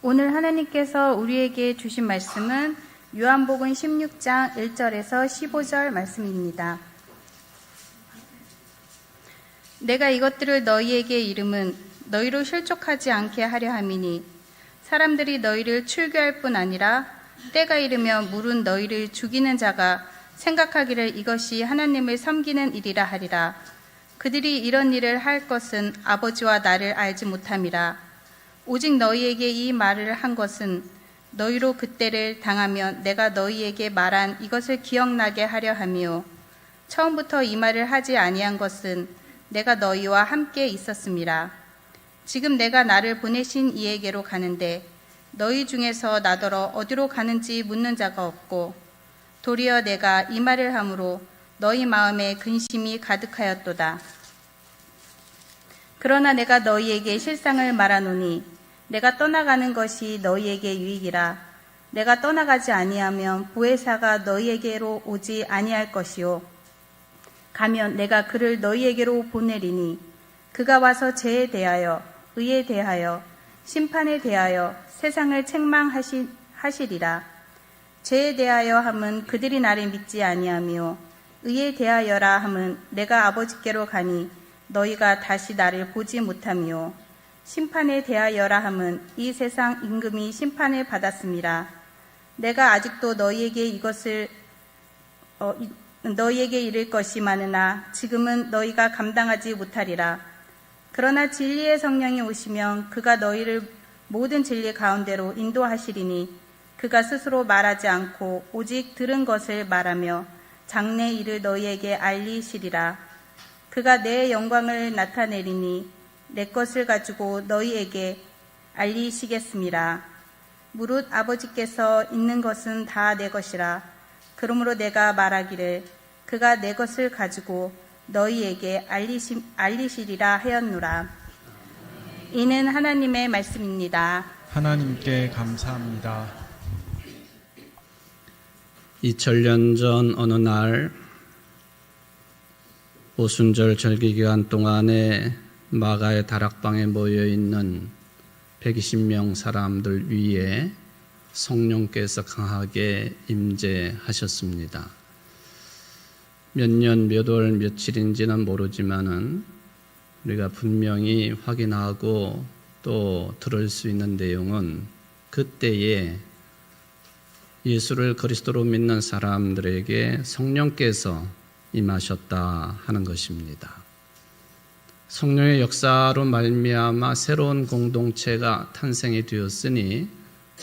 오늘 하나님께서 우리에게 주신 말씀은 요한복음 16장 1절에서 15절 말씀입니다. 내가 이것들을 너희에게 이름은 너희로 실족하지 않게 하려 함이니 사람들이 너희를 출교할 뿐 아니라 때가 이르면 물은 너희를 죽이는 자가 생각하기를 이것이 하나님을 섬기는 일이라 하리라. 그들이 이런 일을 할 것은 아버지와 나를 알지 못함이라. 오직 너희에게 이 말을 한 것은 너희로 그때를 당하면 내가 너희에게 말한 이것을 기억나게 하려 함이요. 처음부터 이 말을 하지 아니한 것은 내가 너희와 함께 있었음이라. 지금 내가 나를 보내신 이에게로 가는데 너희 중에서 나더러 어디로 가는지 묻는 자가 없고 도리어 내가 이 말을 함으로 너희 마음에 근심이 가득하였도다. 그러나 내가 너희에게 실상을 말하노니 내가 떠나가는 것이 너희에게 유익이라. 내가 떠나가지 아니하면 보혜사가 너희에게로 오지 아니할 것이요. 가면 내가 그를 너희에게로 보내리니 그가 와서 죄에 대하여 의에 대하여 심판에 대하여 세상을 책망하시리라. 죄에 대하여 함은 그들이 나를 믿지 아니하며 의에 대하여라 함은 내가 아버지께로 가니 너희가 다시 나를 보지 못하며 심판에 대하여라 함은 이 세상 임금이 심판을 받았음이라. 내가 아직도 너희에게 이를 것이 많으나 지금은 너희가 감당하지 못하리라. 그러나 진리의 성령이 오시면 그가 너희를 모든 진리 가운데로 인도하시리니 그가 스스로 말하지 않고 오직 들은 것을 말하며 장래 일을 너희에게 알리시리라. 그가 내 영광을 나타내리니 내 것을 가지고 너희에게 알리시겠습니다. 무릇 아버지께서 있는 것은 다 내 것이라. 그러므로 내가 말하기를 그가 내 것을 가지고 너희에게 알리시리라 하였노라. 이는 하나님의 말씀입니다. 하나님께 감사합니다. 2000년 전 어느 날 오순절 절기기간 동안에 마가의 다락방에 모여있는 120명 사람들 위에 성령께서 강하게 임재하셨습니다. 몇 년, 몇 월, 며칠인지는 모르지만은 우리가 분명히 확인하고 또 들을 수 있는 내용은 그때에 예수를 그리스도로 믿는 사람들에게 성령께서 임하셨다 하는 것입니다. 성령의 역사로 말미암아 새로운 공동체가 탄생이 되었으니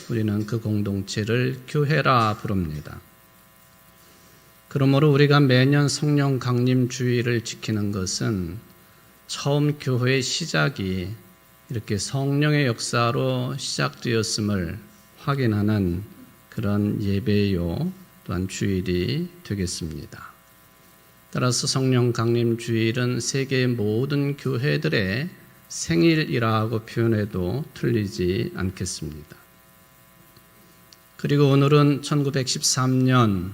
우리는 그 공동체를 교회라 부릅니다. 그러므로 우리가 매년 성령 강림 주일을 지키는 것은 처음 교회의 시작이 이렇게 성령의 역사로 시작되었음을 확인하는 그런 예배요 또한 주일이 되겠습니다. 따라서 성령 강림 주일은 세계의 모든 교회들의 생일이라고 표현해도 틀리지 않겠습니다. 그리고 오늘은 1913년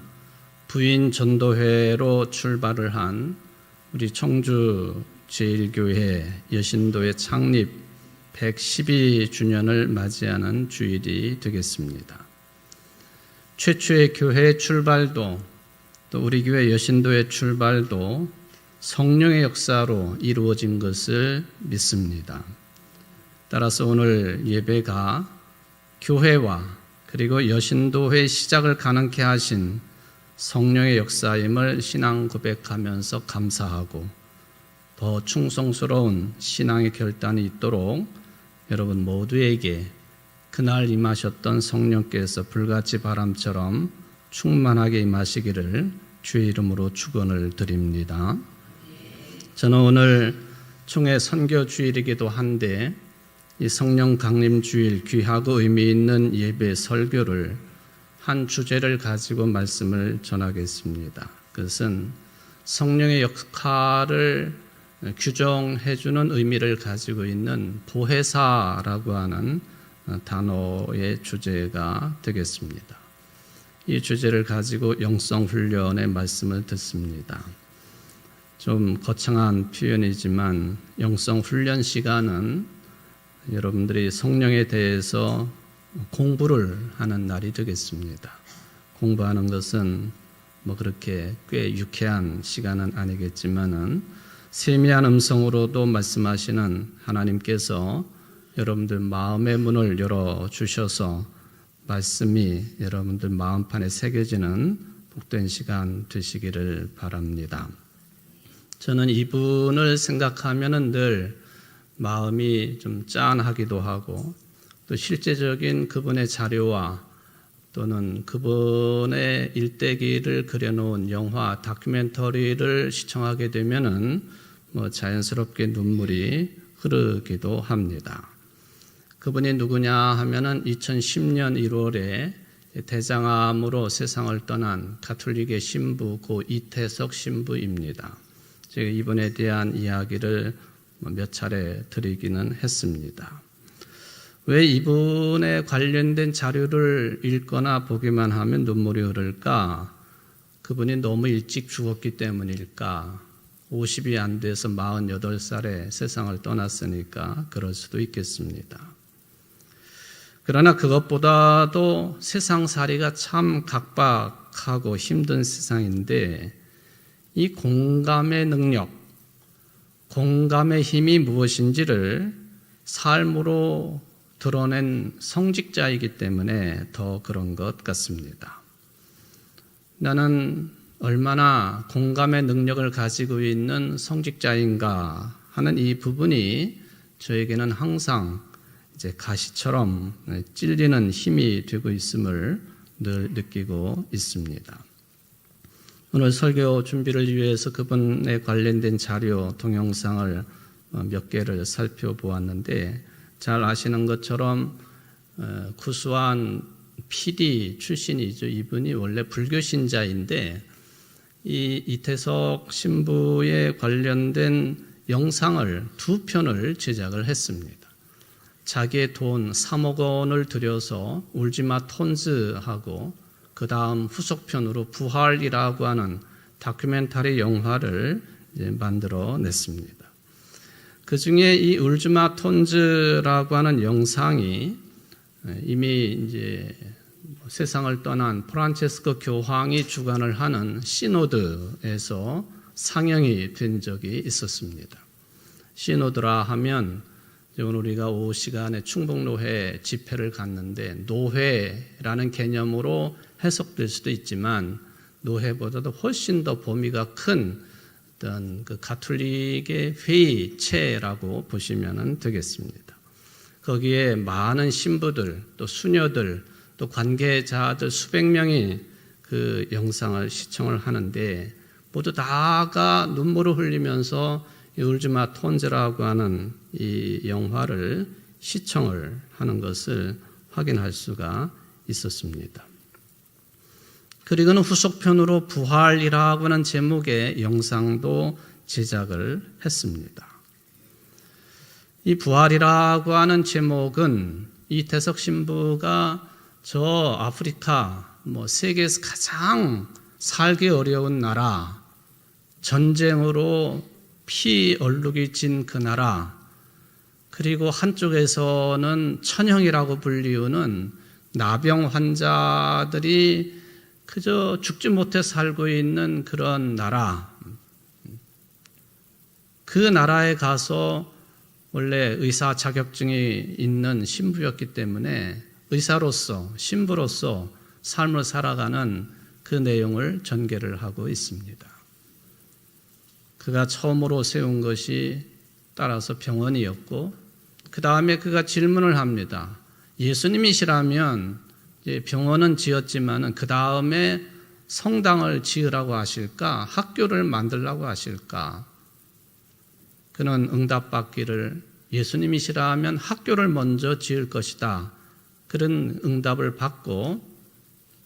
부인 전도회로 출발을 한 우리 청주 제1교회 여신도의 창립 112주년을 맞이하는 주일이 되겠습니다. 최초의 교회의 출발도 또 우리 교회 여신도의 출발도 성령의 역사로 이루어진 것을 믿습니다. 따라서 오늘 예배가 교회와 그리고 여신도의 시작을 가능케 하신 성령의 역사임을 신앙 고백하면서 감사하고 더 충성스러운 신앙의 결단이 있도록 여러분 모두에게 그날 임하셨던 성령께서 불같이 바람처럼 충만하게 임하시기를 주의 이름으로 축원을 드립니다. 저는 오늘 총회 선교 주일이기도 한데 이 성령 강림 주일 귀하고 의미 있는 예배 설교를 한 주제를 가지고 말씀을 전하겠습니다. 그것은 성령의 역할을 규정해주는 의미를 가지고 있는 보혜사라고 하는 단어의 주제가 되겠습니다. 이 주제를 가지고 영성훈련의 말씀을 듣습니다. 좀 거창한 표현이지만 영성훈련 시간은 여러분들이 성령에 대해서 공부를 하는 날이 되겠습니다. 공부하는 것은 그렇게 꽤 유쾌한 시간은 아니겠지만은 세미한 음성으로도 말씀하시는 하나님께서 여러분들 마음의 문을 열어 주셔서 말씀이 여러분들 마음판에 새겨지는 복된 시간 되시기를 바랍니다. 저는 이분을 생각하면은 늘 마음이 좀 짠하기도 하고 또 실제적인 그분의 자료와 또는 그분의 일대기를 그려놓은 영화, 다큐멘터리를 시청하게 되면은 자연스럽게 눈물이 흐르기도 합니다. 그분이 누구냐 하면은 2010년 1월에 대장암으로 세상을 떠난 가톨릭의 신부 고 이태석 신부입니다. 제가 이분에 대한 이야기를 몇 차례 드리기는 했습니다. 왜 이분에 관련된 자료를 읽거나 보기만 하면 눈물이 흐를까? 그분이 너무 일찍 죽었기 때문일까? 50이 안 돼서 48살에 세상을 떠났으니까 그럴 수도 있겠습니다. 그러나 그것보다도 세상살이가 참 각박하고 힘든 세상인데 이 공감의 능력, 공감의 힘이 무엇인지를 삶으로 드러낸 성직자이기 때문에 더 그런 것 같습니다. 나는 얼마나 공감의 능력을 가지고 있는 성직자인가 하는 이 부분이 저에게는 항상 이제 가시처럼 찔리는 힘이 되고 있음을 늘 느끼고 있습니다. 오늘 설교 준비를 위해서 그분에 관련된 자료 동영상을 몇 개를 살펴보았는데 잘 아시는 것처럼 구수한 PD 출신이죠. 이분이 원래 불교 신자인데 이 이태석 신부에 관련된 영상을 2편을 제작을 했습니다. 자기의 돈 3억 원을 들여서 울지마 톤즈하고 그 다음 후속편으로 부활이라고 하는 다큐멘터리 영화를 이제 만들어 냈습니다. 그 중에 이 울지마 톤즈라고 하는 영상이 이미 이제 세상을 떠난 프란체스코 교황이 주관을 하는 시노드에서 상영이 된 적이 있었습니다. 시노드라 하면 오늘 우리가 오후 시간에 충북노회 집회를 갔는데 노회라는 개념으로 해석될 수도 있지만 노회보다도 훨씬 더 범위가 큰 어떤 그 가톨릭의 회의체라고 보시면 되겠습니다. 거기에 많은 신부들, 또 수녀들, 또 관계자들 수백 명이 그 영상을 시청을 하는데 모두 다가 눈물을 흘리면서 이 울지마 톤즈라고 하는 이 영화를 시청을 하는 것을 확인할 수가 있었습니다. 그리고는 후속편으로 부활이라고 하는 제목의 영상도 제작을 했습니다. 이 부활이라고 하는 제목은 이태석 신부가 저 아프리카, 세계에서 가장 살기 어려운 나라, 전쟁으로 피 얼룩이 진 그 나라, 그리고 한쪽에서는 천형이라고 불리우는 나병 환자들이 그저 죽지 못해 살고 있는 그런 나라, 그 나라에 가서 원래 의사 자격증이 있는 신부였기 때문에 의사로서, 신부로서 삶을 살아가는 그 내용을 전개를 하고 있습니다. 그가 처음으로 세운 것이 따라서 병원이었고 그 다음에 그가 질문을 합니다. 예수님이시라면 병원은 지었지만 그 다음에 성당을 지으라고 하실까? 학교를 만들라고 하실까? 그는 응답받기를 예수님이시라면 학교를 먼저 지을 것이다. 그런 응답을 받고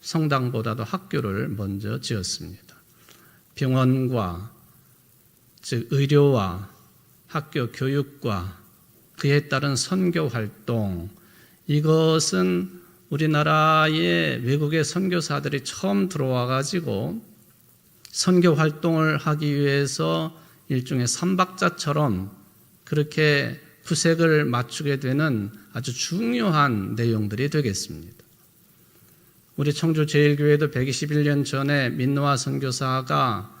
성당보다도 학교를 먼저 지었습니다. 병원과 즉 의료와 학교 교육과 그에 따른 선교 활동, 이것은 우리나라의 외국의 선교사들이 처음 들어와 가지고 선교 활동을 하기 위해서 일종의 삼박자처럼 그렇게 구색을 맞추게 되는 아주 중요한 내용들이 되겠습니다. 우리 청주 제일교회도 121년 전에 민노아 선교사가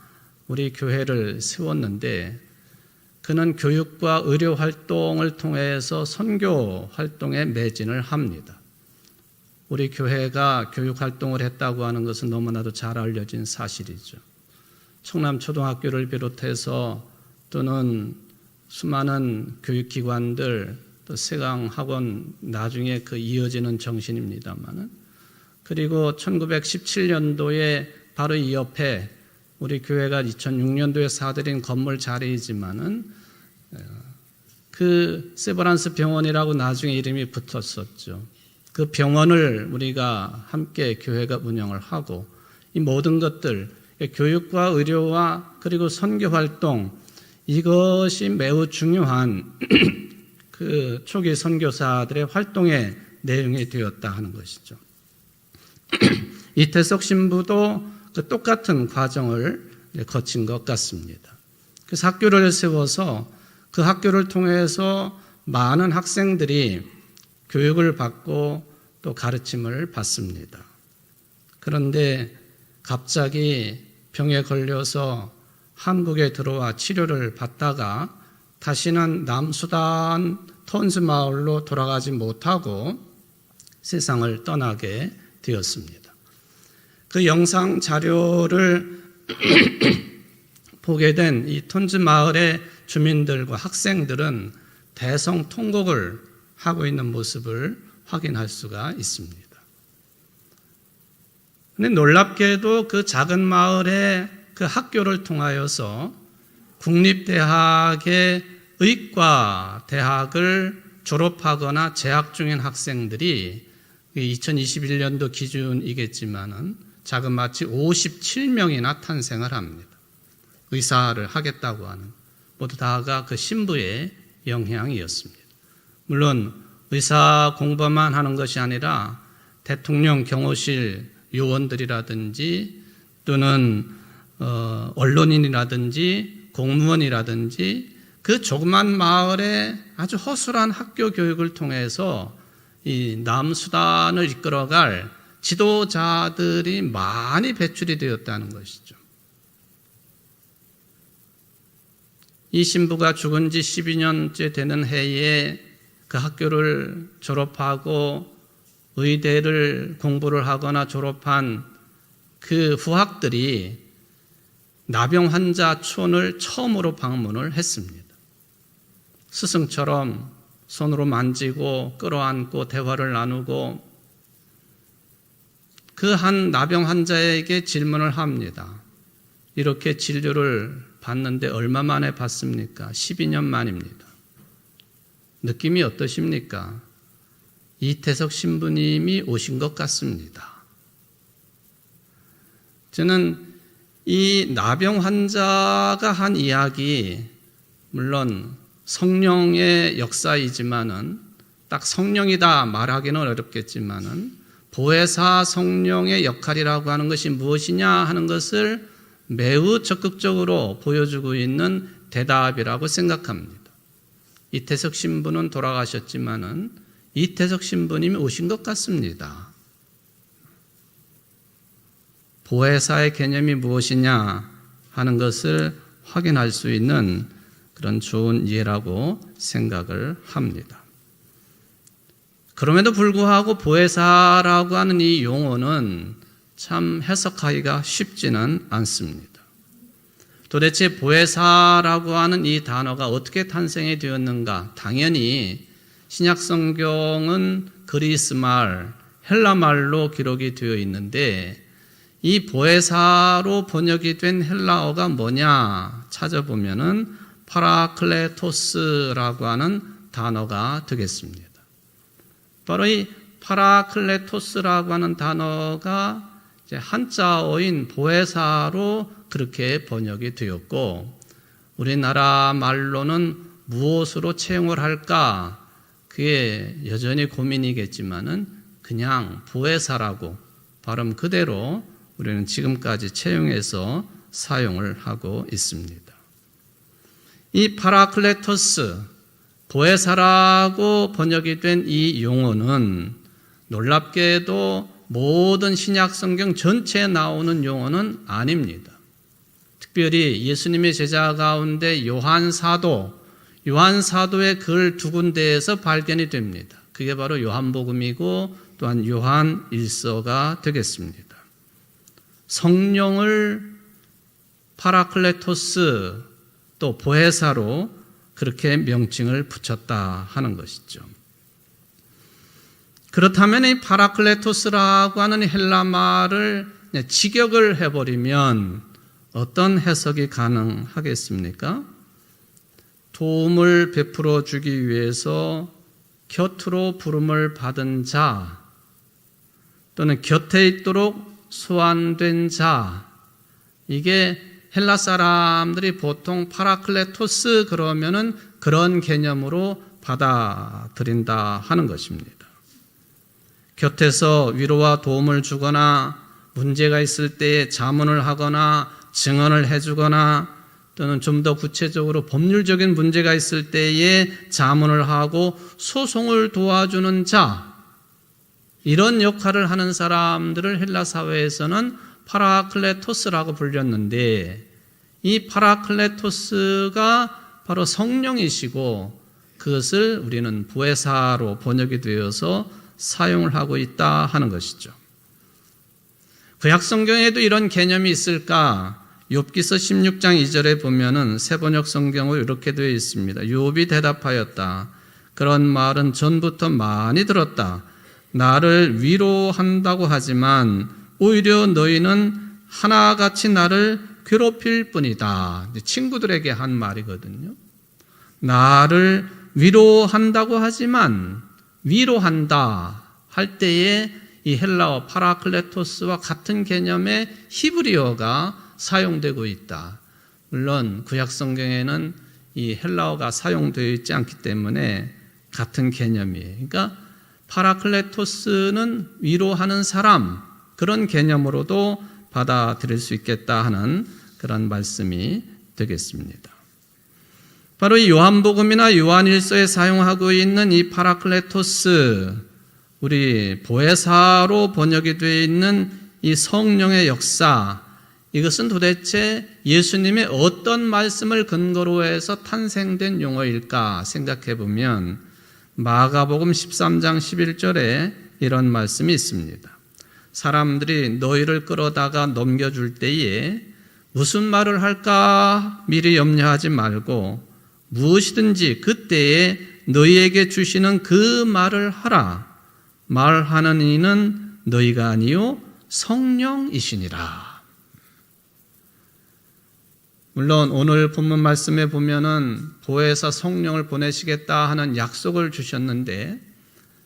우리 교회를 세웠는데 그는 교육과 의료 활동을 통해서 선교 활동에 매진을 합니다. 우리 교회가 교육 활동을 했다고 하는 것은 너무나도 잘 알려진 사실이죠. 청남초등학교를 비롯해서 또는 수많은 교육기관들, 또 세강학원, 나중에 그 이어지는 정신입니다만은, 그리고 1917년도에 바로 이 옆에 우리 교회가 2006년도에 사들인 건물 자리이지만은 그 세브란스 병원이라고 나중에 이름이 붙었었죠. 그 병원을 우리가 함께 교회가 운영을 하고 이 모든 것들, 교육과 의료와 그리고 선교 활동, 이것이 매우 중요한 그 초기 선교사들의 활동의 내용이 되었다 하는 것이죠. 이태석 신부도 그 똑같은 과정을 거친 것 같습니다. 그래서 학교를 세워서 그 학교를 통해서 많은 학생들이 교육을 받고 또 가르침을 받습니다. 그런데 갑자기 병에 걸려서 한국에 들어와 치료를 받다가 다시는 남수단 톤즈 마을로 돌아가지 못하고 세상을 떠나게 되었습니다. 그 영상 자료를 보게 된 이 톤즈 마을의 주민들과 학생들은 대성통곡을 하고 있는 모습을 확인할 수가 있습니다. 근데 놀랍게도 그 작은 마을의 그 학교를 통하여서 국립대학의 의과 대학을 졸업하거나 재학 중인 학생들이 2021년도 기준이겠지만은 자그마치 57명이나 탄생을 합니다. 의사를 하겠다고 하는, 모두 다가 그 신부의 영향이었습니다. 물론 의사 공부만 하는 것이 아니라 대통령 경호실 요원들이라든지 또는 언론인이라든지 공무원이라든지 그 조그만 마을에 아주 허술한 학교 교육을 통해서 이 남수단을 이끌어갈 지도자들이 많이 배출이 되었다는 것이죠. 이 신부가 죽은 지 12년째 되는 해에 그 학교를 졸업하고 의대를 공부를 하거나 졸업한 그 후학들이 나병 환자촌을 처음으로 방문을 했습니다. 스승처럼 손으로 만지고 끌어안고 대화를 나누고 그 한 나병 환자에게 질문을 합니다. 이렇게 진료를 받는데 얼마 만에 받습니까? 12년 만입니다. 느낌이 어떠십니까? 이태석 신부님이 오신 것 같습니다. 저는 이 나병 환자가 한 이야기, 물론 성령의 역사이지만은 딱 성령이다 말하기는 어렵겠지만은 보혜사 성령의 역할이라고 하는 것이 무엇이냐 하는 것을 매우 적극적으로 보여주고 있는 대답이라고 생각합니다. 이태석 신부는 돌아가셨지만은 이태석 신부님이 오신 것 같습니다. 보혜사의 개념이 무엇이냐 하는 것을 확인할 수 있는 그런 좋은 예라고 생각을 합니다. 그럼에도 불구하고 보혜사라고 하는 이 용어는 참 해석하기가 쉽지는 않습니다. 도대체 보혜사라고 하는 이 단어가 어떻게 탄생이 되었는가? 당연히 신약성경은 그리스말, 헬라말로 기록이 되어 있는데 이 보혜사로 번역이 된 헬라어가 뭐냐 찾아보면은 파라클레토스라고 하는 단어가 되겠습니다. 바로 이 파라클레토스라고 하는 단어가 이제 한자어인 보혜사로 그렇게 번역이 되었고, 우리나라 말로는 무엇으로 채용을 할까? 그게 여전히 고민이겠지만은 그냥 보혜사라고 발음 그대로 우리는 지금까지 채용해서 사용을 하고 있습니다. 이 파라클레토스, 보혜사라고 번역이 된 이 용어는 놀랍게도 모든 신약 성경 전체에 나오는 용어는 아닙니다. 특별히 예수님의 제자 가운데 요한 사도의 글 두 군데에서 발견이 됩니다. 그게 바로 요한복음이고 또한 요한 1서가 되겠습니다. 성령을 파라클레토스 또 보혜사로 그렇게 명칭을 붙였다 하는 것이죠. 그렇다면 이 파라클레토스라고 하는 헬라 말을 직역을 해버리면 어떤 해석이 가능하겠습니까? 도움을 베풀어 주기 위해서 곁으로 부름을 받은 자 또는 곁에 있도록 소환된 자, 이게 헬라 사람들이 보통 파라클레토스 그러면은 그런 개념으로 받아들인다 하는 것입니다. 곁에서 위로와 도움을 주거나 문제가 있을 때에 자문을 하거나 증언을 해주거나 또는 좀 더 구체적으로 법률적인 문제가 있을 때에 자문을 하고 소송을 도와주는 자, 이런 역할을 하는 사람들을 헬라 사회에서는 파라클레토스라고 불렸는데, 이 파라클레토스가 바로 성령이시고 그것을 우리는 보혜사로 번역이 되어서 사용을 하고 있다 하는 것이죠. 구약 성경에도 이런 개념이 있을까? 욥기서 16장 2절에 보면은 새번역 성경으로 이렇게 되어 있습니다. 욥이 대답하였다. 그런 말은 전부터 많이 들었다. 나를 위로한다고 하지만 오히려 너희는 하나같이 나를 괴롭힐 뿐이다. 친구들에게 한 말이거든요. 나를 위로한다고 하지만 위로한다 할 때에 이 헬라어 파라클레토스와 같은 개념의 히브리어가 사용되고 있다. 물론 구약 성경에는 이 헬라어가 사용되어 있지 않기 때문에 같은 개념이에요. 그러니까 파라클레토스는 위로하는 사람, 그런 개념으로도 받아들일 수 있겠다 하는 그런 말씀이 되겠습니다. 바로 이 요한복음이나 요한일서에 사용하고 있는 이 파라클레토스, 우리 보혜사로 번역이 되어 있는 이 성령의 역사, 이것은 도대체 예수님의 어떤 말씀을 근거로 해서 탄생된 용어일까 생각해 보면 마가복음 13장 11절에 이런 말씀이 있습니다. 사람들이 너희를 끌어다가 넘겨줄 때에 무슨 말을 할까 미리 염려하지 말고 무엇이든지 그때에 너희에게 주시는 그 말을 하라. 말하는 이는 너희가 아니요 성령이시니라. 물론 오늘 본문 말씀에 보면은 보혜사 성령을 보내시겠다 하는 약속을 주셨는데,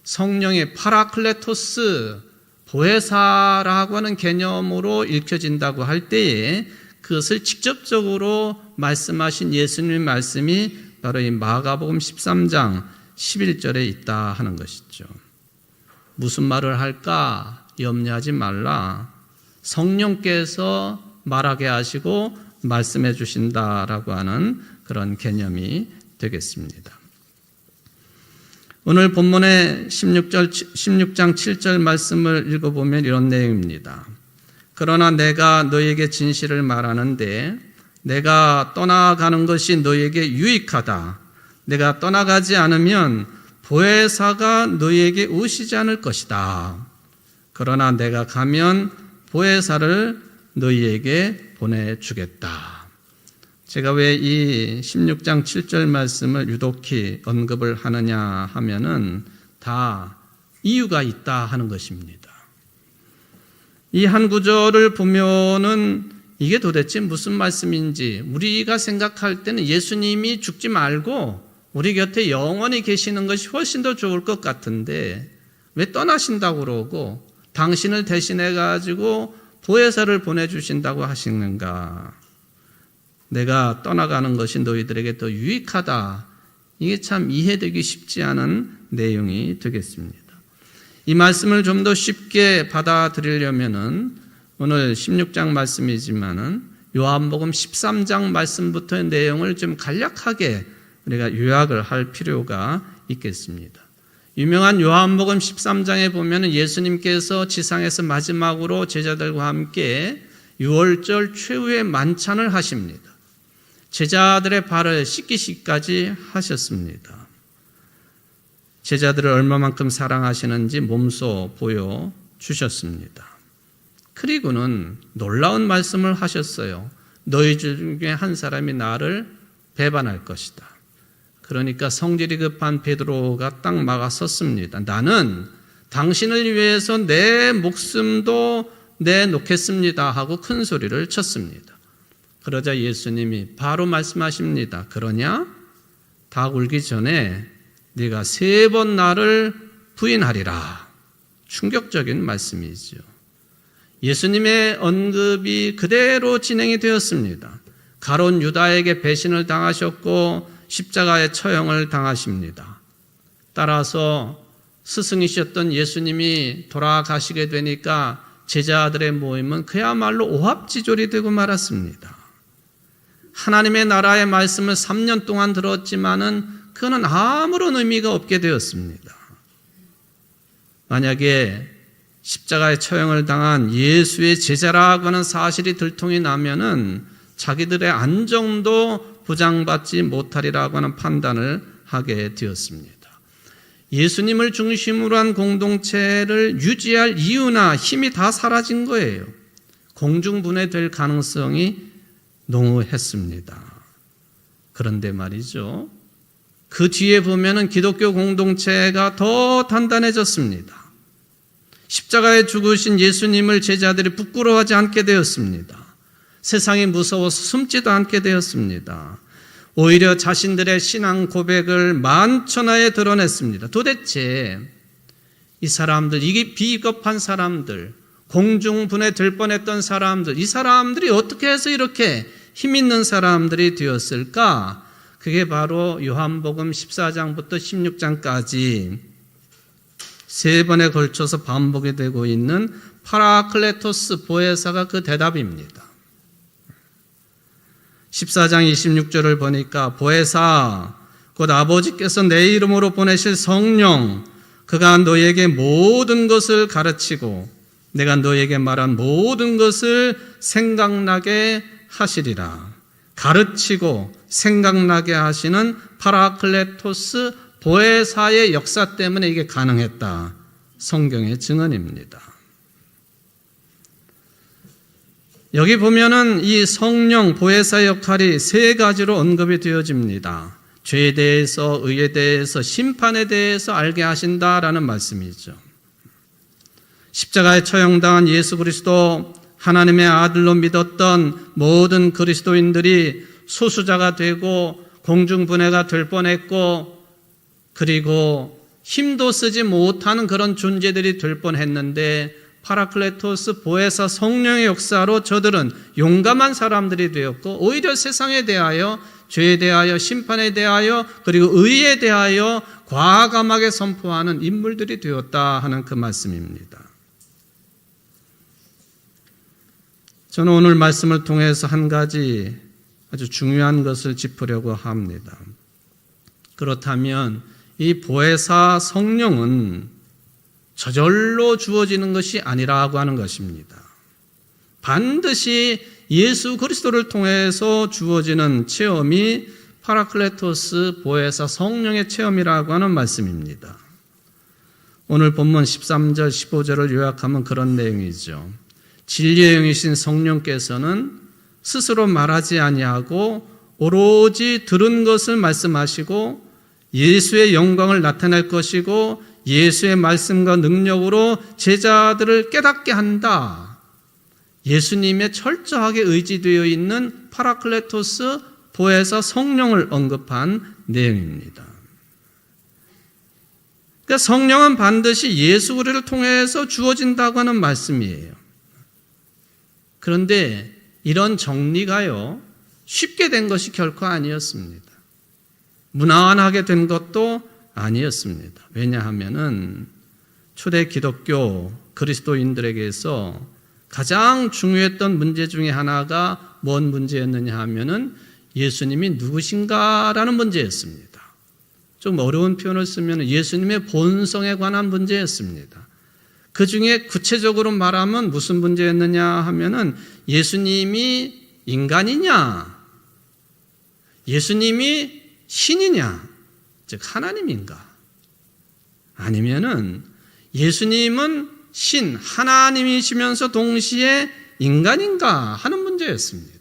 성령의 파라클레토스, 보혜사라고 하는 개념으로 읽혀진다고 할 때에 그것을 직접적으로 말씀하신 예수님의 말씀이 바로 이 마가복음 13장 11절에 있다 하는 것이죠. 무슨 말을 할까 염려하지 말라. 성령께서 말하게 하시고 말씀해 주신다라고 하는 그런 개념이 되겠습니다. 오늘 본문의 16장 7절 말씀을 읽어보면 이런 내용입니다. 그러나 내가 너희에게 진실을 말하는데 내가 떠나가는 것이 너희에게 유익하다. 내가 떠나가지 않으면 보혜사가 너희에게 오시지 않을 것이다. 그러나 내가 가면 보혜사를 너희에게 보내주겠다. 제가 왜 이 16장 7절 말씀을 유독히 언급을 하느냐 하면은 다 이유가 있다 하는 것입니다. 이 한 구절을 보면은 이게 도대체 무슨 말씀인지 우리가 생각할 때는 예수님이 죽지 말고 우리 곁에 영원히 계시는 것이 훨씬 더 좋을 것 같은데 왜 떠나신다고 그러고 당신을 대신해 가지고 보혜사를 보내주신다고 하시는가? 내가 떠나가는 것이 너희들에게 더 유익하다. 이게 참 이해되기 쉽지 않은 내용이 되겠습니다. 이 말씀을 좀 더 쉽게 받아들이려면은 오늘 16장 말씀이지만은 요한복음 13장 말씀부터의 내용을 좀 간략하게 우리가 요약을 할 필요가 있겠습니다. 유명한 요한복음 13장에 보면 예수님께서 지상에서 마지막으로 제자들과 함께 유월절 최후의 만찬을 하십니다. 제자들의 발을 씻기시기까지 하셨습니다. 제자들을 얼마만큼 사랑하시는지 몸소 보여주셨습니다. 그리고는 놀라운 말씀을 하셨어요. 너희 중에 한 사람이 나를 배반할 것이다. 그러니까 성질이 급한 베드로가 딱 막아섰습니다. 나는 당신을 위해서 내 목숨도 내놓겠습니다 하고 큰 소리를 쳤습니다. 그러자 예수님이 바로 말씀하십니다. 그러냐? 닭 울기 전에 네가 3번 나를 부인하리라. 충격적인 말씀이죠. 예수님의 언급이 그대로 진행이 되었습니다. 가룟 유다에게 배신을 당하셨고 십자가의 처형을 당하십니다. 따라서 스승이셨던 예수님이 돌아가시게 되니까 제자들의 모임은 그야말로 오합지졸이 되고 말았습니다. 하나님의 나라의 말씀을 3년 동안 들었지만은 그거는 아무런 의미가 없게 되었습니다. 만약에 십자가의 처형을 당한 예수의 제자라고 하는 사실이 들통이 나면은 자기들의 안정도 보장받지 못하리라고 하는 판단을 하게 되었습니다. 예수님을 중심으로 한 공동체를 유지할 이유나 힘이 다 사라진 거예요. 공중분해될 가능성이 농후했습니다. 그런데 말이죠. 그 뒤에 보면은 기독교 공동체가 더 단단해졌습니다. 십자가에 죽으신 예수님을 제자들이 부끄러워하지 않게 되었습니다. 세상이 무서워서 숨지도 않게 되었습니다. 오히려 자신들의 신앙 고백을 만천하에 드러냈습니다. 도대체 이 사람들, 이게 비겁한 사람들, 공중분해될 뻔했던 사람들, 이 사람들이 어떻게 해서 이렇게 힘있는 사람들이 되었을까? 그게 바로 요한복음 14장부터 16장까지 3번에 걸쳐서 반복이 되고 있는 파라클레토스 보혜사가 그 대답입니다. 14장 26절을 보니까 보혜사 곧 아버지께서 내 이름으로 보내실 성령 그가 너에게 모든 것을 가르치고 내가 너에게 말한 모든 것을 생각나게 하시리라. 가르치고 생각나게 하시는 파라클레토스 보혜사의 역사 때문에 이게 가능했다. 성경의 증언입니다. 여기 보면은 이 성령 보혜사 역할이 3가지로 언급이 되어집니다. 죄에 대해서, 의에 대해서, 심판에 대해서 알게 하신다라는 말씀이죠. 십자가에 처형당한 예수 그리스도, 하나님의 아들로 믿었던 모든 그리스도인들이 소수자가 되고 공중분해가 될 뻔했고 그리고 힘도 쓰지 못하는 그런 존재들이 될 뻔했는데 파라클레토스 보혜사 성령의 역사로 저들은 용감한 사람들이 되었고 오히려 세상에 대하여 죄에 대하여 심판에 대하여 그리고 의에 대하여 과감하게 선포하는 인물들이 되었다 하는 그 말씀입니다. 저는 오늘 말씀을 통해서 한 가지 아주 중요한 것을 짚으려고 합니다. 그렇다면 이 보혜사 성령은 저절로 주어지는 것이 아니라고 하는 것입니다. 반드시 예수 그리스도를 통해서 주어지는 체험이 파라클레토스 보혜사 성령의 체험이라고 하는 말씀입니다. 오늘 본문 13절 15절을 요약하면 그런 내용이죠. 진리의 영이신 성령께서는 스스로 말하지 아니하고 오로지 들은 것을 말씀하시고 예수의 영광을 나타낼 것이고 예수의 말씀과 능력으로 제자들을 깨닫게 한다. 예수님의 철저하게 의지되어 있는 파라클레토스 보혜사 성령을 언급한 내용입니다. 그러니까 성령은 반드시 예수 그리스도를 통해서 주어진다고 하는 말씀이에요. 그런데 이런 정리가요, 쉽게 된 것이 결코 아니었습니다. 무난하게 된 것도 아니었습니다. 왜냐하면은 초대 기독교 그리스도인들에게서 가장 중요했던 문제 중에 하나가 뭔 문제였느냐 하면은 예수님이 누구신가라는 문제였습니다. 좀 어려운 표현을 쓰면 예수님의 본성에 관한 문제였습니다. 그 중에 구체적으로 말하면 무슨 문제였느냐 하면은 예수님이 인간이냐, 예수님이 신이냐, 즉 하나님인가, 아니면은 예수님은 신, 하나님이시면서 동시에 인간인가 하는 문제였습니다.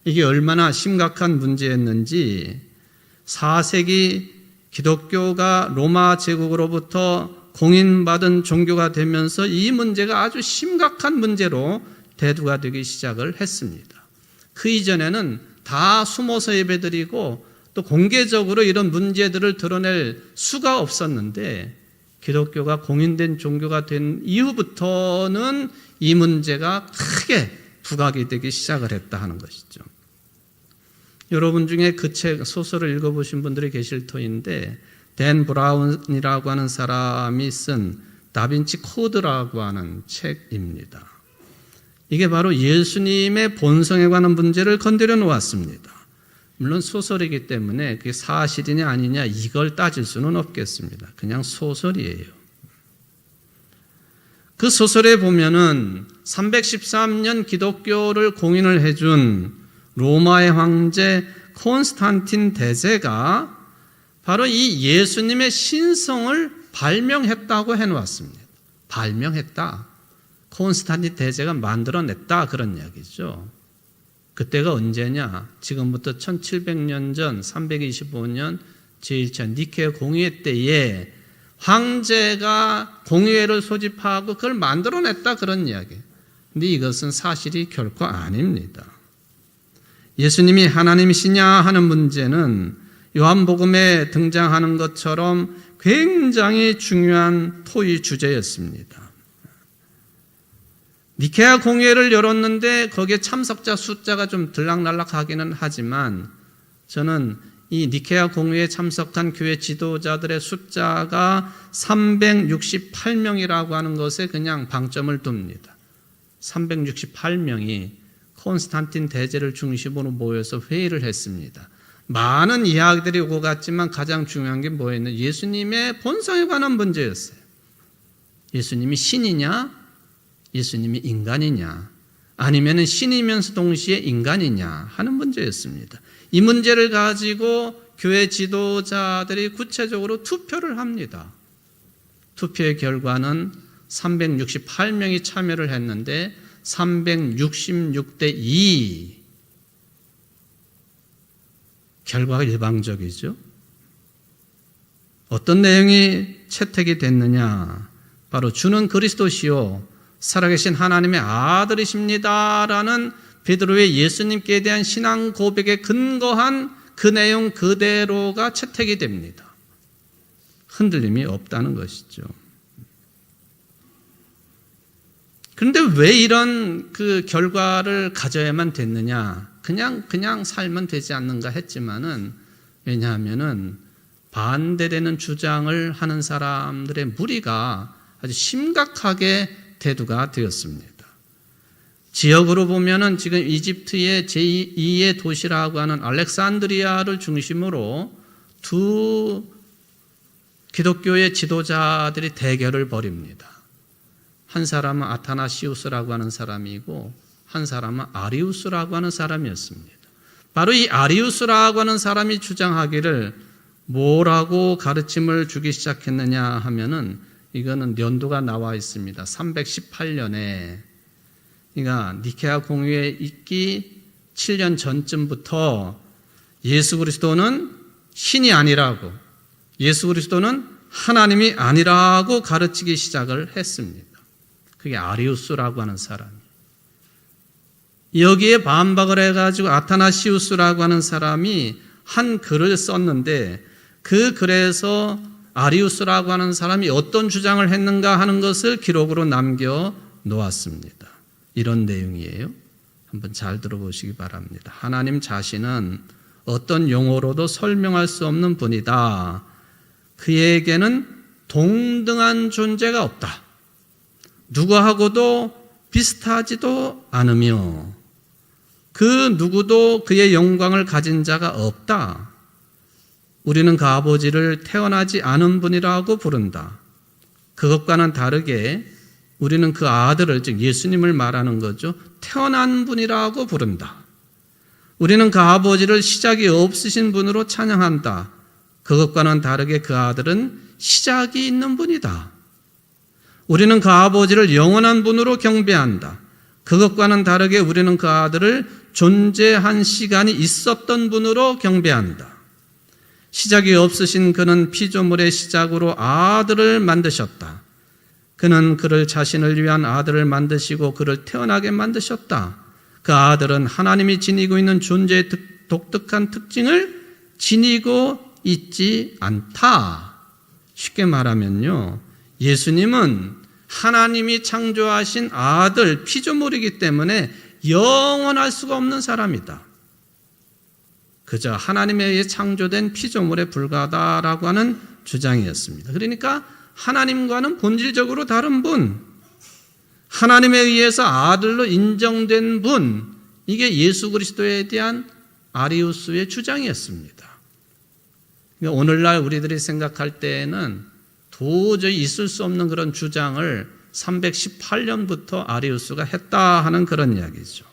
이게 얼마나 심각한 문제였는지 4세기 기독교가 로마 제국으로부터 공인받은 종교가 되면서 이 문제가 아주 심각한 문제로 대두가 되기 시작을 했습니다. 그 이전에는 다 숨어서 예배드리고 또 공개적으로 이런 문제들을 드러낼 수가 없었는데 기독교가 공인된 종교가 된 이후부터는 이 문제가 크게 부각이 되기 시작을 했다 하는 것이죠. 여러분 중에 그 책 소설을 읽어보신 분들이 계실 터인데 댄 브라운이라고 하는 사람이 쓴 다빈치 코드라고 하는 책입니다. 이게 바로 예수님의 본성에 관한 문제를 건드려 놓았습니다. 물론 소설이기 때문에 그게 사실이냐 아니냐 이걸 따질 수는 없겠습니다. 그냥 소설이에요. 그 소설에 보면은 313년 기독교를 공인을 해준 로마의 황제 콘스탄틴 대제가 바로 이 예수님의 신성을 발명했다고 해놓았습니다. 발명했다. 콘스탄틴 대제가 만들어냈다 그런 이야기죠. 그때가 언제냐? 지금부터 1700년 전 325년 제1차 니케 공의회 때에 황제가 공의회를 소집하고 그걸 만들어냈다 그런 이야기. 근데 이것은 사실이 결코 아닙니다. 예수님이 하나님이시냐 하는 문제는 요한복음에 등장하는 것처럼 굉장히 중요한 토의 주제였습니다. 니케아 공회를 열었는데 거기에 참석자 숫자가 좀 들락날락하기는 하지만 저는 이 니케아 공회에 참석한 교회 지도자들의 숫자가 368명이라고 하는 것에 그냥 방점을 둡니다. 368명이 콘스탄틴 대제를 중심으로 모여서 회의를 했습니다. 많은 이야기들이 오고 갔지만 가장 중요한 게 뭐였냐? 예수님의 본성에 관한 문제였어요. 예수님이 신이냐? 예수님이 인간이냐? 아니면 신이면서 동시에 인간이냐? 하는 문제였습니다. 이 문제를 가지고 교회 지도자들이 구체적으로 투표를 합니다. 투표의 결과는 368명이 참여를 했는데 366대 2 결과가 일방적이죠. 어떤 내용이 채택이 됐느냐? 바로 주는 그리스도시요 살아계신 하나님의 아들이십니다라는 베드로의 예수님께 대한 신앙 고백에 근거한 그 내용 그대로가 채택이 됩니다. 흔들림이 없다는 것이죠. 그런데 왜 이런 그 결과를 가져야만 됐느냐? 그냥 살면 되지 않는가 했지만은 왜냐하면은 반대되는 주장을 하는 사람들의 무리가 아주 심각하게 대두가 되었습니다. 지역으로 보면은 지금 이집트의 제2의 도시라고 하는 알렉산드리아를 중심으로 두 기독교의 지도자들이 대결을 벌입니다. 한 사람은 아타나시우스라고 하는 사람이고 한 사람은 아리우스라고 하는 사람이었습니다. 바로 이 아리우스라고 하는 사람이 주장하기를 뭐라고 가르침을 주기 시작했느냐 하면은 이거는 연도가 나와 있습니다. 318년에 그러니까 니케아 공의회 있기 7년 전쯤부터 예수 그리스도는 신이 아니라고, 예수 그리스도는 하나님이 아니라고 가르치기 시작을 했습니다. 그게 아리우스라고 하는 사람이. 여기에 반박을 해가지고 아타나시우스라고 하는 사람이 한 글을 썼는데 그 글에서 아리우스라고 하는 사람이 어떤 주장을 했는가 하는 것을 기록으로 남겨 놓았습니다. 이런 내용이에요. 한번 잘 들어보시기 바랍니다. 하나님 자신은 어떤 용어로도 설명할 수 없는 분이다. 그에게는 동등한 존재가 없다. 누구하고도 비슷하지도 않으며 그 누구도 그의 영광을 가진 자가 없다. 우리는 그 아버지를 태어나지 않은 분이라고 부른다. 그것과는 다르게 우리는 그 아들을, 즉 예수님을 말하는 거죠, 태어난 분이라고 부른다. 우리는 그 아버지를 시작이 없으신 분으로 찬양한다. 그것과는 다르게 그 아들은 시작이 있는 분이다. 우리는 그 아버지를 영원한 분으로 경배한다. 그것과는 다르게 우리는 그 아들을 존재한 시간이 있었던 분으로 경배한다. 시작이 없으신 그는 피조물의 시작으로 아들을 만드셨다. 그는 그를 자신을 위한 아들을 만드시고 그를 태어나게 만드셨다. 그 아들은 하나님이 지니고 있는 존재의 독특한 특징을 지니고 있지 않다. 쉽게 말하면요, 예수님은 하나님이 창조하신 아들, 피조물이기 때문에 영원할 수가 없는 사람이다. 그저 하나님에 의해 창조된 피조물에 불과하다라고 하는 주장이었습니다. 그러니까 하나님과는 본질적으로 다른 분, 하나님에 의해서 아들로 인정된 분, 이게 예수 그리스도에 대한 아리우스의 주장이었습니다. 그러니까 오늘날 우리들이 생각할 때에는 도저히 있을 수 없는 그런 주장을 318년부터 아리우스가 했다 하는 그런 이야기죠.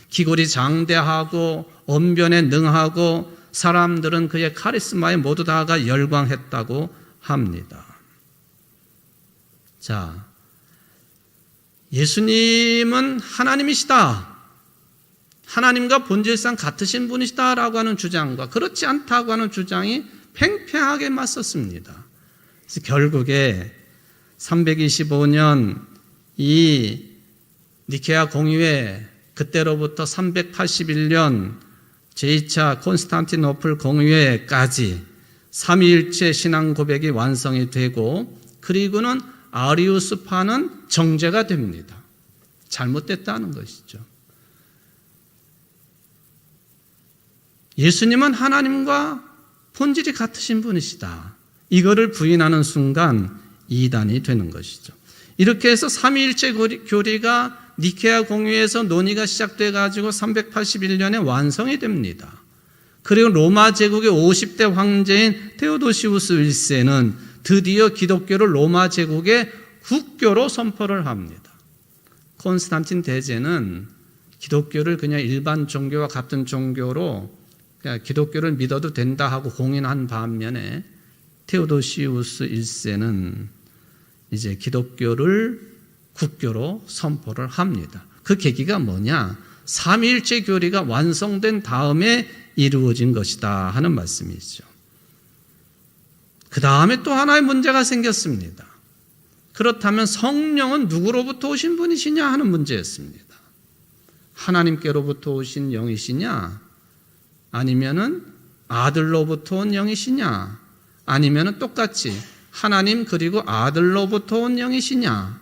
기골이 장대하고 언변에 능하고 사람들은 그의 카리스마에 모두 다가 열광했다고 합니다. 자, 예수님은 하나님이시다, 하나님과 본질상 같으신 분이시다라고 하는 주장과 그렇지 않다고 하는 주장이 팽팽하게 맞섰습니다. 그래서 결국에 325년 이 니케아 공의회, 그때로부터 381년 제2차 콘스탄티노플 공의회까지 삼위일체 신앙 고백이 완성이 되고, 그리고는 아리우스파는 정죄가 됩니다. 잘못됐다는 것이죠. 예수님은 하나님과 본질이 같으신 분이시다, 이거를 부인하는 순간 이단이 되는 것이죠. 이렇게 해서 삼위일체 교리가 니케아 공의회에서 논의가 시작돼 가지고 381년에 완성이 됩니다. 그리고 로마 제국의 50대 황제인 테오도시우스 1세는 드디어 기독교를 로마 제국의 국교로 선포를 합니다. 콘스탄틴 대제는 기독교를 그냥 일반 종교와 같은 종교로 그냥 기독교를 믿어도 된다 하고 공인한 반면에 테오도시우스 1세는 이제 기독교를 국교로 선포를 합니다. 그 계기가 뭐냐? 삼위일체 교리가 완성된 다음에 이루어진 것이다 하는 말씀이죠. 그 다음에 또 하나의 문제가 생겼습니다. 그렇다면 성령은 누구로부터 오신 분이시냐 하는 문제였습니다. 하나님께로부터 오신 영이시냐? 아니면은 아들로부터 온 영이시냐? 아니면은 똑같이 하나님 그리고 아들로부터 온 영이시냐?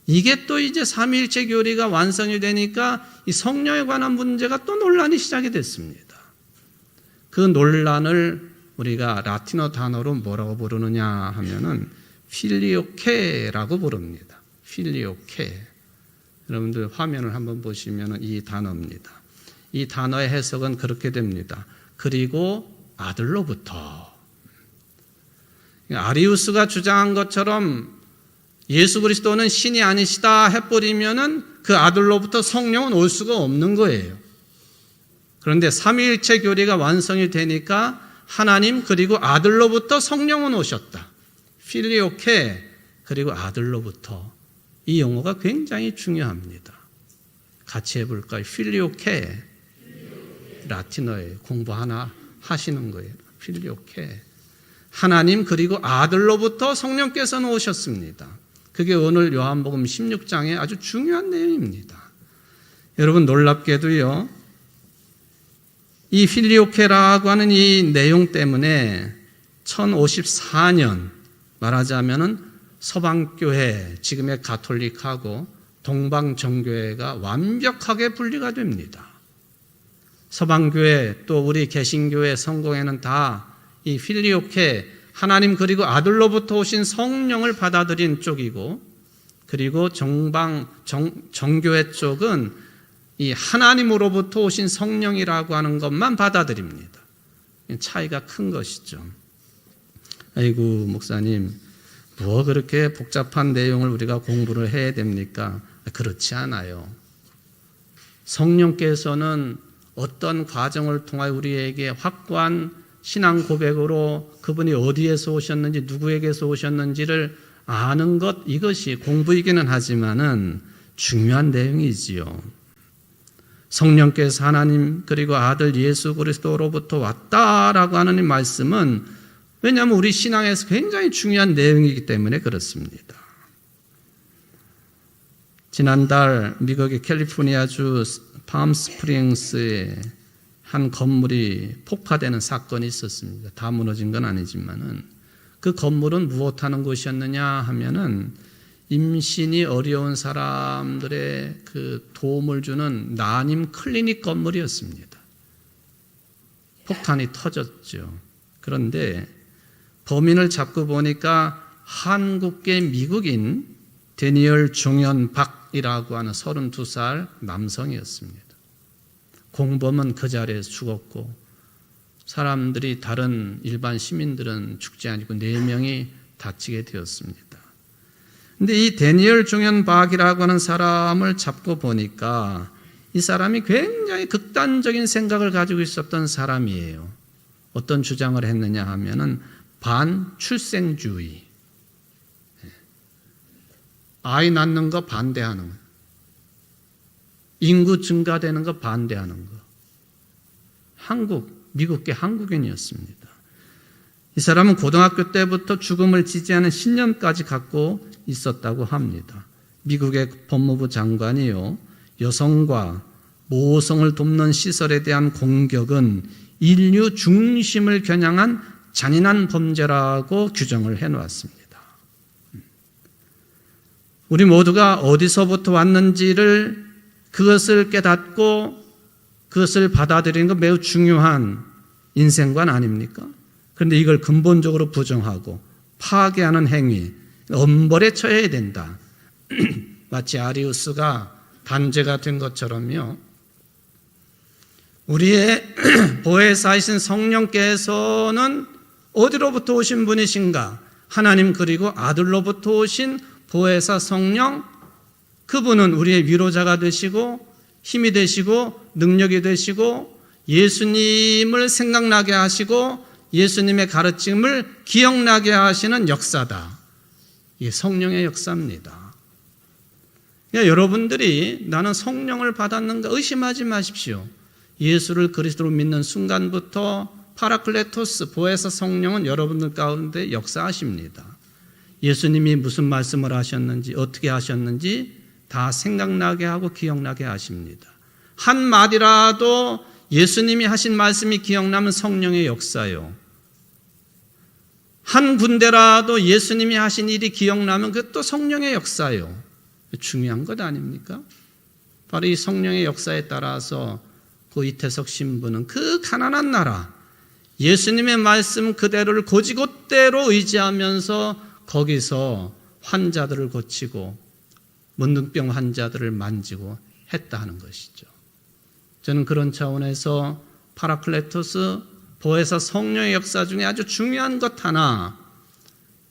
이게 또 이제 삼위일체 교리가 완성이 되니까 이 성령에 관한 문제가 또 논란이 시작이 됐습니다. 그 논란을 우리가 라틴어 단어로 뭐라고 부르느냐 하면은 필리오케라고 부릅니다. 필리오케. 여러분들 화면을 한번 보시면 이 단어입니다. 이 단어의 해석은 그렇게 됩니다. 그리고 아들로부터. 아리우스가 주장한 것처럼 예수 그리스도는 신이 아니시다 해버리면은 그 아들로부터 성령은 올 수가 없는 거예요. 그런데 삼위일체 교리가 완성이 되니까 하나님 그리고 아들로부터 성령은 오셨다. 필리오케 그리고 아들로부터. 이 용어가 굉장히 중요합니다. 같이 해볼까요? 필리오케. 라틴어에 공부 하나 하시는 거예요. 필리오케. 하나님 그리고 아들로부터 성령께서는 오셨습니다. 그게 오늘 요한복음 16장의 아주 중요한 내용입니다. 여러분 놀랍게도요, 이 필리오케라고 하는 이 내용 때문에 1054년 말하자면은 서방교회, 지금의 가톨릭하고 동방정교회가 완벽하게 분리가 됩니다. 서방교회 또 우리 개신교회 성공회는 다 이 필리오케, 하나님 그리고 아들로부터 오신 성령을 받아들인 쪽이고, 그리고 정교회 쪽은 이 하나님으로부터 오신 성령이라고 하는 것만 받아들입니다. 차이가 큰 것이죠. 아이고 목사님 뭐 그렇게 복잡한 내용을 우리가 공부를 해야 됩니까? 그렇지 않아요. 성령께서는 어떤 과정을 통하여 우리에게 확고한 신앙 고백으로 그분이 어디에서 오셨는지 누구에게서 오셨는지를 아는 것, 이것이 공부이기는 하지만은 중요한 내용이지요. 성령께서 하나님 그리고 아들 예수 그리스도로부터 왔다라고 하는 이 말씀은 왜냐하면 우리 신앙에서 굉장히 중요한 내용이기 때문에 그렇습니다. 지난달 미국의 캘리포니아주 팜스프링스에 한 건물이 폭파되는 사건이 있었습니다. 다 무너진 건 아니지만은 그 건물은 무엇하는 곳이었느냐 하면은 임신이 어려운 사람들의 그 도움을 주는 난임 클리닉 건물이었습니다. 폭탄이 터졌죠. 그런데 범인을 잡고 보니까 한국계 미국인 데니얼 종현박이라고 하는 32살 남성이었습니다. 공범은 그 자리에서 죽었고 사람들이 다른 일반 시민들은 죽지 않고 4명이 다치게 되었습니다. 그런데 이 데니얼 종현박이라고 하는 사람을 잡고 보니까 이 사람이 굉장히 극단적인 생각을 가지고 있었던 사람이에요. 어떤 주장을 했느냐 하면은 반출생주의. 아이 낳는 거 반대하는 거. 인구 증가되는 거 반대하는 거. 미국계 한국인이었습니다. 이 사람은 고등학교 때부터 죽음을 지지하는 신념까지 갖고 있었다고 합니다. 미국의 법무부 장관이요, 여성과 모성을 돕는 시설에 대한 공격은 인류 중심을 겨냥한 잔인한 범죄라고 규정을 해놓았습니다. 우리 모두가 어디서부터 왔는지를 그것을 깨닫고 그것을 받아들이는 건 매우 중요한 인생관 아닙니까? 그런데 이걸 근본적으로 부정하고 파괴하는 행위, 엄벌에 처해야 된다. 마치 아리우스가 단죄가 된 것처럼요. 우리의 보혜사이신 성령께서는 어디로부터 오신 분이신가? 하나님 그리고 아들로부터 오신 보혜사 성령, 그분은 우리의 위로자가 되시고 힘이 되시고 능력이 되시고 예수님을 생각나게 하시고 예수님의 가르침을 기억나게 하시는 역사다. 이게 성령의 역사입니다. 그러니까 여러분들이 나는 성령을 받았는가 의심하지 마십시오. 예수를 그리스도로 믿는 순간부터 파라클레토스, 보혜사 성령은 여러분들 가운데 역사하십니다. 예수님이 무슨 말씀을 하셨는지 어떻게 하셨는지 다 생각나게 하고 기억나게 하십니다. 한 마디라도 예수님이 하신 말씀이 기억나면 성령의 역사요. 한 군데라도 예수님이 하신 일이 기억나면 그것도 성령의 역사요. 중요한 것 아닙니까? 바로 이 성령의 역사에 따라서 고 이태석 신부는 그 가난한 나라 예수님의 말씀 그대로를 곧이곧대로 의지하면서 거기서 환자들을 고치고 문둥병 환자들을 만지고 했다 하는 것이죠. 저는 그런 차원에서 파라클레토스 보혜사 성령의 역사 중에 아주 중요한 것 하나,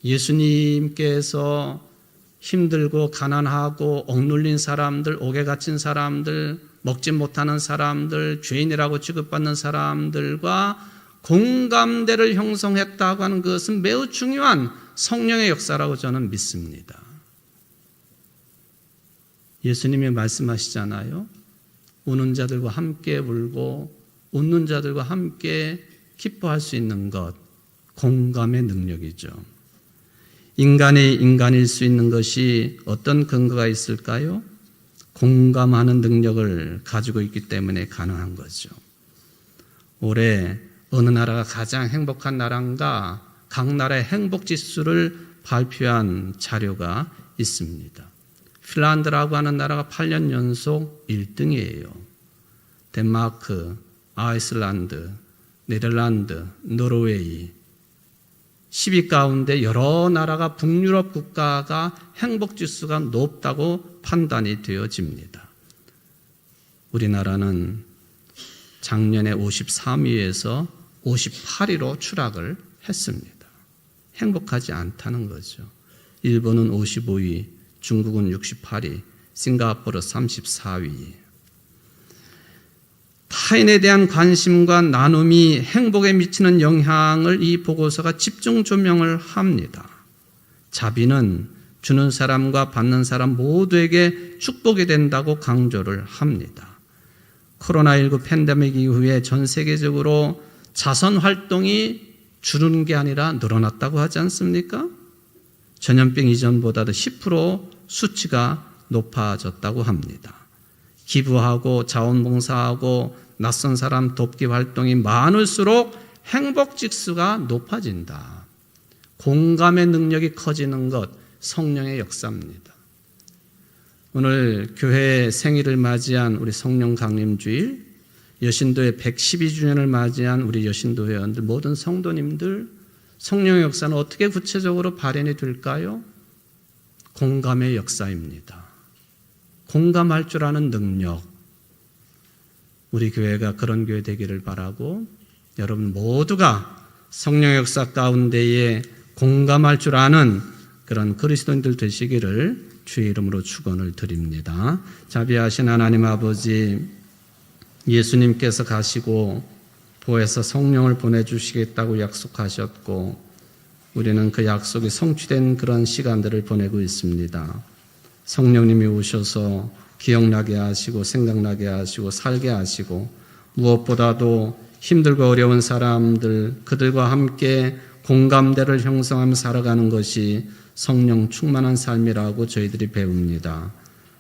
예수님께서 힘들고 가난하고 억눌린 사람들, 옥에 갇힌 사람들, 먹지 못하는 사람들, 죄인이라고 취급받는 사람들과 공감대를 형성했다고 하는 것은 매우 중요한 성령의 역사라고 저는 믿습니다. 예수님이 말씀하시잖아요. 우는 자들과 함께 울고 웃는 자들과 함께 기뻐할 수 있는 것, 공감의 능력이죠. 인간이 인간일 수 있는 것이 어떤 근거가 있을까요? 공감하는 능력을 가지고 있기 때문에 가능한 거죠. 올해 어느 나라가 가장 행복한 나라인가 각 나라의 행복 지수를 발표한 자료가 있습니다. 핀란드라고 하는 나라가 8년 연속 1등이에요. 덴마크, 아이슬란드, 네덜란드, 노르웨이 10위 가운데 여러 나라가 북유럽 국가가 행복 지수가 높다고 판단이 되어집니다. 우리나라는 작년에 53위에서 58위로 추락을 했습니다. 행복하지 않다는 거죠. 일본은 55위, 중국은 68위, 싱가포르 34위. 타인에 대한 관심과 나눔이 행복에 미치는 영향을 이 보고서가 집중 조명을 합니다. 자비는 주는 사람과 받는 사람 모두에게 축복이 된다고 강조를 합니다. 코로나19 팬데믹 이후에 전 세계적으로 자선 활동이 줄는 게 아니라 늘어났다고 하지 않습니까? 전염병 이전보다도 10% 수치가 높아졌다고 합니다. 기부하고 자원봉사하고 낯선 사람 돕기 활동이 많을수록 행복 지수가 높아진다. 공감의 능력이 커지는 것, 성령의 역사입니다. 오늘 교회 생일을 맞이한 우리 성령 강림주일, 여신도의 112주년을 맞이한 우리 여신도 회원들, 모든 성도님들, 성령의 역사는 어떻게 구체적으로 발현이 될까요? 공감의 역사입니다. 공감할 줄 아는 능력, 우리 교회가 그런 교회 되기를 바라고, 여러분 모두가 성령의 역사 가운데에 공감할 줄 아는 그런 그리스도인들 되시기를 주의 이름으로 축원을 드립니다. 자비하신 하나님 아버지, 예수님께서 가시고 보혜사 성령을 보내주시겠다고 약속하셨고, 우리는 그 약속이 성취된 그런 시간들을 보내고 있습니다. 성령님이 오셔서 기억나게 하시고 생각나게 하시고 살게 하시고, 무엇보다도 힘들고 어려운 사람들, 그들과 함께 공감대를 형성하며 살아가는 것이 성령 충만한 삶이라고 저희들이 배웁니다.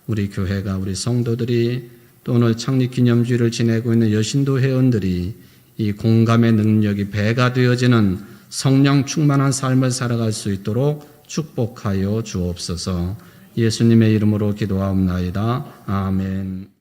우리 교회가, 우리 성도들이, 또 오늘 창립기념주일을 지내고 있는 여신도 회원들이 이 공감의 능력이 배가 되어지는 성령 충만한 삶을 살아갈 수 있도록 축복하여 주옵소서. 예수님의 이름으로 기도하옵나이다. 아멘.